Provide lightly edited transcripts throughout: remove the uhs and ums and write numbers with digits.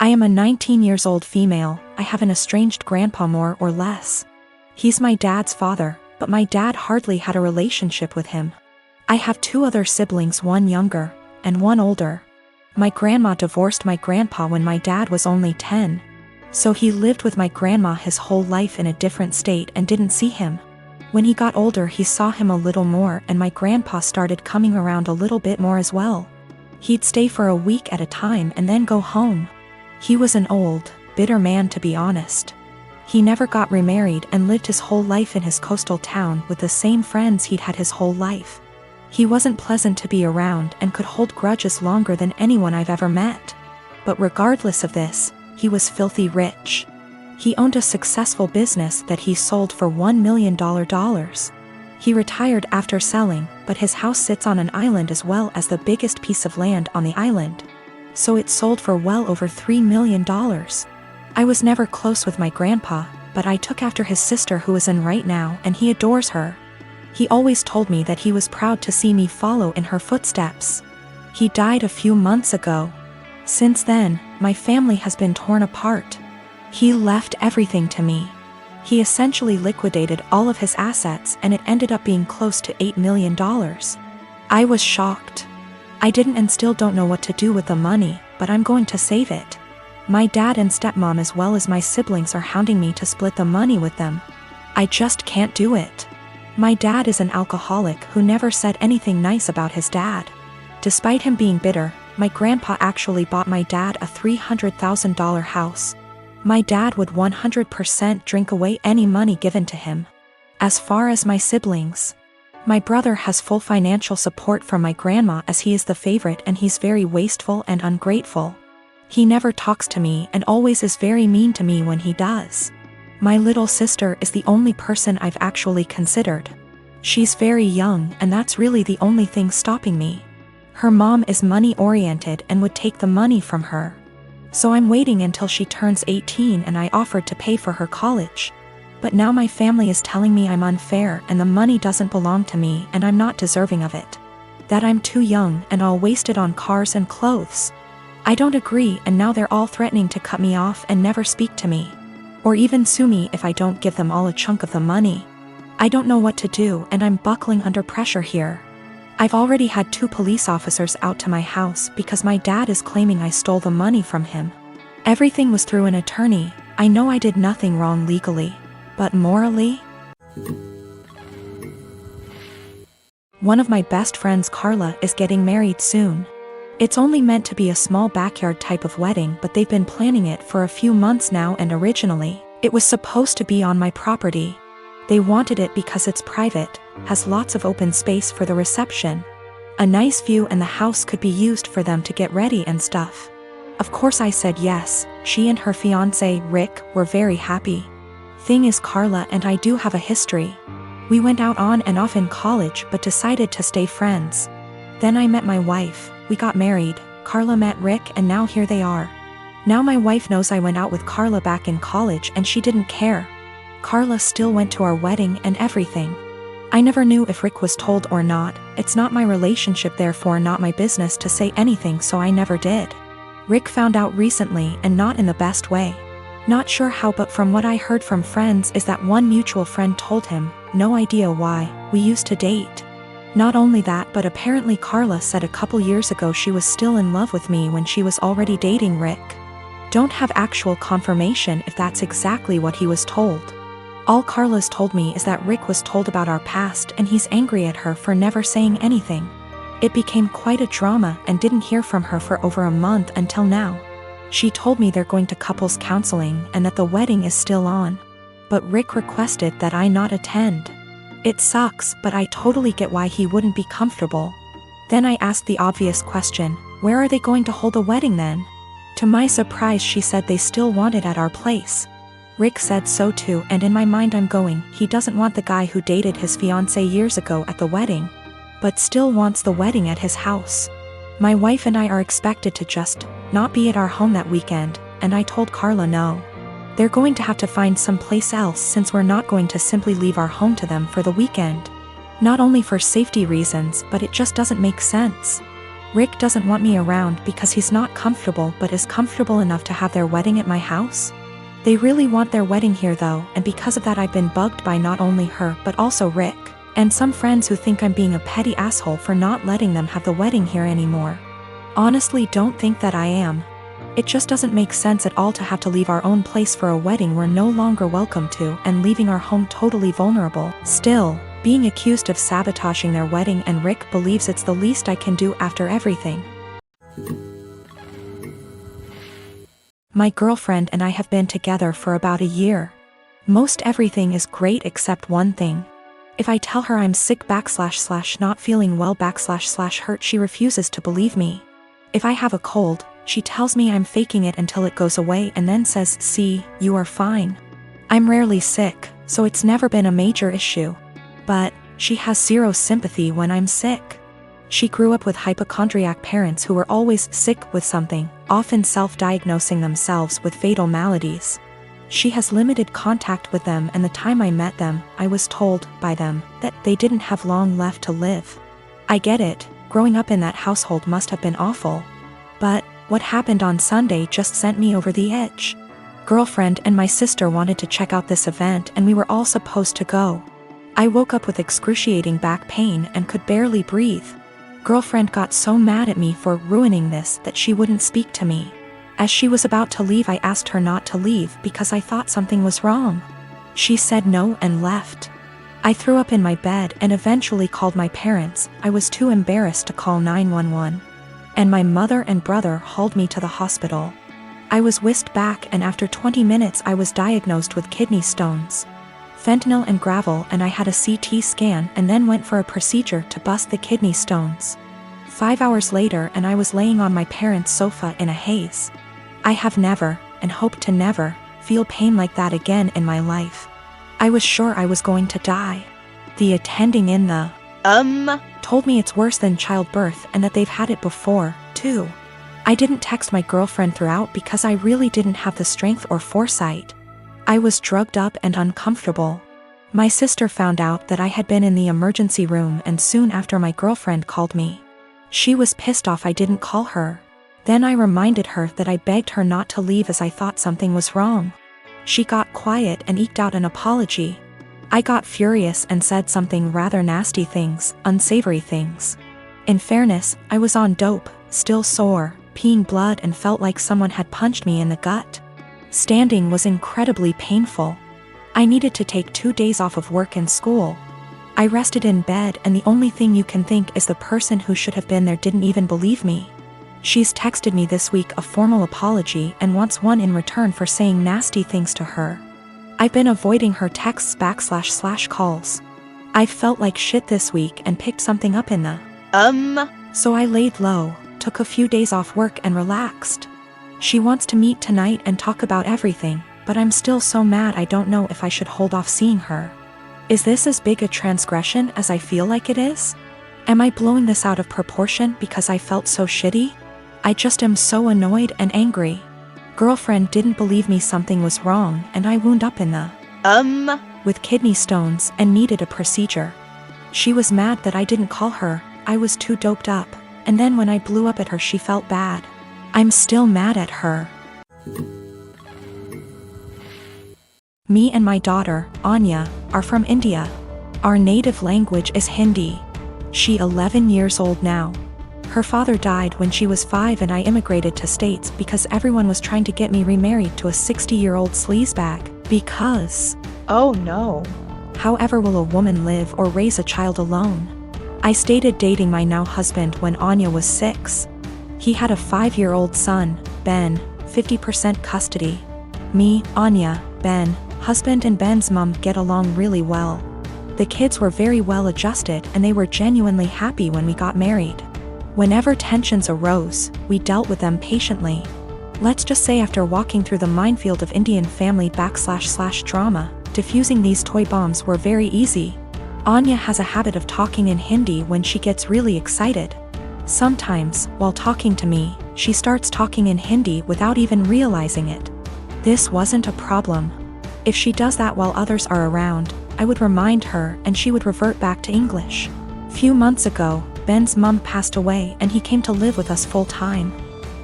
I am a 19 years old female. I have an estranged grandpa more or less. He's my dad's father, but my dad hardly had a relationship with him. I have 2 other siblings, one younger and one older. My grandma divorced my grandpa when my dad was only 10. So he lived with my grandma his whole life in a different state and didn't see him. When he got older, he saw him a little more, and my grandpa started coming around a little bit more as well. He'd stay for a week at a time and then go home. He was an old, bitter man, to be honest. He never got remarried and lived his whole life in his coastal town with the same friends he'd had his whole life. He wasn't pleasant to be around and could hold grudges longer than anyone I've ever met. But regardless of this, he was filthy rich. He owned a successful business that he sold for $1 million. He retired after selling, but his house sits on an island as well as the biggest piece of land on the island. So it sold for well over $3 million. I was never close with my grandpa, but I took after his sister who is in right now, and he adores her. He always told me that he was proud to see me follow in her footsteps. He died a few months ago. Since then, my family has been torn apart. He left everything to me. He essentially liquidated all of his assets, and it ended up being close to $8 million. I was shocked. I didn't and still don't know what to do with the money, but I'm going to save it. My dad and stepmom as well as my siblings are hounding me to split the money with them. I just can't do it. My dad is an alcoholic who never said anything nice about his dad. Despite him being bitter, my grandpa actually bought my dad a $300,000 house. My dad would 100% drink away any money given to him. As far as my siblings, my brother has full financial support from my grandma as he is the favorite, and he's very wasteful and ungrateful. He never talks to me and always is very mean to me when he does. My little sister is the only person I've actually considered. She's very young, and that's really the only thing stopping me. Her mom is money-oriented and would take the money from her. So I'm waiting until she turns 18, and I offered to pay for her college. But now my family is telling me I'm unfair and the money doesn't belong to me and I'm not deserving of it. That I'm too young and I'll waste it on cars and clothes. I don't agree, and now they're all threatening to cut me off and never speak to me. Or even sue me if I don't give them all a chunk of the money. I don't know what to do, and I'm buckling under pressure here. I've already had 2 police officers out to my house because my dad is claiming I stole the money from him. Everything was through an attorney. I know I did nothing wrong legally, but morally? One of my best friends, Carla, is getting married soon. It's only meant to be a small backyard type of wedding, but they've been planning it for a few months now, and originally, it was supposed to be on my property. They wanted it because it's private, has lots of open space for the reception, a nice view, and the house could be used for them to get ready and stuff. Of course I said yes. She and her fiancé, Rick, were very happy. Thing is, Carla and I do have a history. We went out on and off in college but decided to stay friends. Then I met my wife, we got married, Carla met Rick, and now here they are. Now my wife knows I went out with Carla back in college and she didn't care. Carla still went to our wedding and everything. I never knew if Rick was told or not. It's not my relationship, therefore not my business to say anything, so I never did. Rick found out recently, and not in the best way. Not sure how, but from what I heard from friends is that one mutual friend told him, no idea why, we used to date. Not only that, but apparently Carla said a couple years ago she was still in love with me when she was already dating Rick. Don't have actual confirmation if that's exactly what he was told. All Carla's told me is that Rick was told about our past and he's angry at her for never saying anything. It became quite a drama and didn't hear from her for over a month until now. She told me they're going to couples counseling and that the wedding is still on. But Rick requested that I not attend. It sucks, but I totally get why he wouldn't be comfortable. Then I asked the obvious question, where are they going to hold the wedding then? To my surprise, she said they still want it at our place. Rick said so too, and in my mind I'm going, he doesn't want the guy who dated his fiancée years ago at the wedding, but still wants the wedding at his house. My wife and I are expected to just not be at our home that weekend, and I told Carla no. They're going to have to find someplace else since we're not going to simply leave our home to them for the weekend. Not only for safety reasons, but it just doesn't make sense. Rick doesn't want me around because he's not comfortable but is comfortable enough to have their wedding at my house? They really want their wedding here though, and because of that I've been bugged by not only her but also Rick, and some friends who think I'm being a petty asshole for not letting them have the wedding here anymore. Honestly, don't think that I am. It just doesn't make sense at all to have to leave our own place for a wedding we're no longer welcome to and leaving our home totally vulnerable. Still, being accused of sabotaging their wedding, and Rick believes it's the least I can do after everything. My girlfriend and I have been together for about a year. Most everything is great except one thing. If I tell her I'm sick / not feeling well / hurt, she refuses to believe me. If I have a cold, she tells me I'm faking it until it goes away and then says, "See, you are fine." I'm rarely sick, so it's never been a major issue. But she has zero sympathy when I'm sick. She grew up with hypochondriac parents who were always sick with something, often self-diagnosing themselves with fatal maladies. She has limited contact with them, and the time I met them, I was told by them that they didn't have long left to live. I get it, growing up in that household must have been awful. But what happened on Sunday just sent me over the edge. Girlfriend and my sister wanted to check out this event and we were all supposed to go. I woke up with excruciating back pain and could barely breathe. Girlfriend got so mad at me for ruining this that she wouldn't speak to me. As she was about to leave, I asked her not to leave because I thought something was wrong. She said no and left. I threw up in my bed and eventually called my parents. I was too embarrassed to call 911. And my mother and brother hauled me to the hospital. I was whisked back, and after 20 minutes I was diagnosed with kidney stones, fentanyl and gravel, and I had a CT scan and then went for a procedure to bust the kidney stones. 5 hours later and I was laying on my parents' sofa in a haze. I have never, and hope to never, feel pain like that again in my life. I was sure I was going to die. The attending in the told me it's worse than childbirth and that they've had it before, too. I didn't text my girlfriend throughout because I really didn't have the strength or foresight. I was drugged up and uncomfortable. My sister found out that I had been in the emergency room, and soon after my girlfriend called me. She was pissed off I didn't call her. Then I reminded her that I begged her not to leave as I thought something was wrong. She got quiet and eked out an apology. I got furious and said something rather nasty things, unsavory things. In fairness, I was on dope, still sore, peeing blood, and felt like someone had punched me in the gut. Standing was incredibly painful. I needed to take 2 days off of work and school. I rested in bed, and the only thing you can think is the person who should have been there didn't even believe me. She's texted me this week a formal apology and wants one in return for saying nasty things to her. I've been avoiding her texts / calls. I've felt like shit this week and picked something up in the So I laid low, took a few days off work and relaxed. She wants to meet tonight and talk about everything, but I'm still so mad I don't know if I should hold off seeing her. Is this as big a transgression as I feel like it is? Am I blowing this out of proportion because I felt so shitty? I just am so annoyed and angry. Girlfriend didn't believe me something was wrong, and I wound up in the with kidney stones and needed a procedure. She was mad that I didn't call her. I was too doped up, and then when I blew up at her she felt bad. I'm still mad at her. Me and my daughter, Anya, are from India. Our native language is Hindi. She's 11 years old now. Her father died when she was 5 and I immigrated to States because everyone was trying to get me remarried to a 60-year-old sleazebag. Because, oh no. However will a woman live or raise a child alone? I started dating my now husband when Anya was 6. He had a 5-year-old son, Ben, 50% custody. Me, Anya, Ben, husband and Ben's mom get along really well. The kids were very well adjusted and they were genuinely happy when we got married. Whenever tensions arose, we dealt with them patiently. Let's just say after walking through the minefield of Indian family / drama, diffusing these toy bombs were very easy. Anya has a habit of talking in Hindi when she gets really excited. Sometimes, while talking to me, she starts talking in Hindi without even realizing it. This wasn't a problem. If she does that while others are around, I would remind her and she would revert back to English. Few months ago, Ben's mom passed away and he came to live with us full time.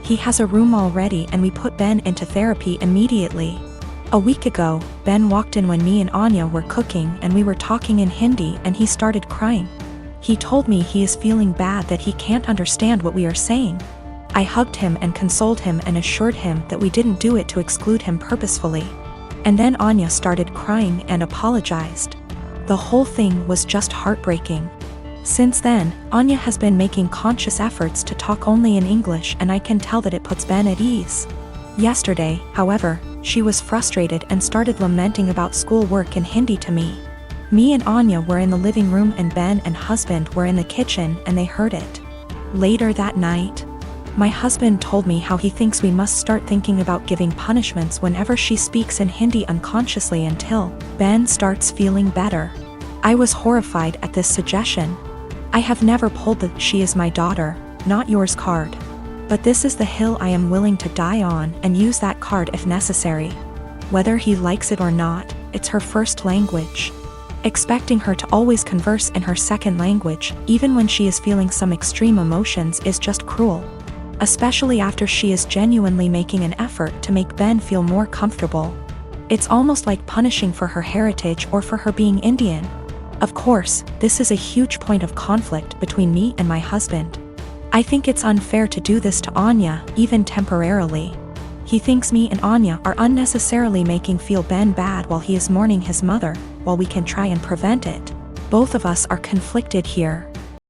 He has a room already and we put Ben into therapy immediately. A week ago, Ben walked in when me and Anya were cooking and we were talking in Hindi and he started crying. He told me he is feeling bad that he can't understand what we are saying. I hugged him and consoled him and assured him that we didn't do it to exclude him purposefully. And then Anya started crying and apologized. The whole thing was just heartbreaking. Since then, Anya has been making conscious efforts to talk only in English and I can tell that it puts Ben at ease. Yesterday, however, she was frustrated and started lamenting about schoolwork in Hindi to me. Me and Anya were in the living room and Ben and husband were in the kitchen and they heard it. Later that night, my husband told me how he thinks we must start thinking about giving punishments whenever she speaks in Hindi unconsciously until Ben starts feeling better. I was horrified at this suggestion. I have never pulled the "she is my daughter, not yours" card. But this is the hill I am willing to die on and use that card if necessary. Whether he likes it or not, it's her first language. Expecting her to always converse in her second language, even when she is feeling some extreme emotions, is just cruel. Especially after she is genuinely making an effort to make Ben feel more comfortable. It's almost like punishing for her heritage or for her being Indian. Of course, this is a huge point of conflict between me and my husband. I think it's unfair to do this to Anya, even temporarily. He thinks me and Anya are unnecessarily making feel Ben bad while he is mourning his mother, while we can try and prevent it. Both of us are conflicted here.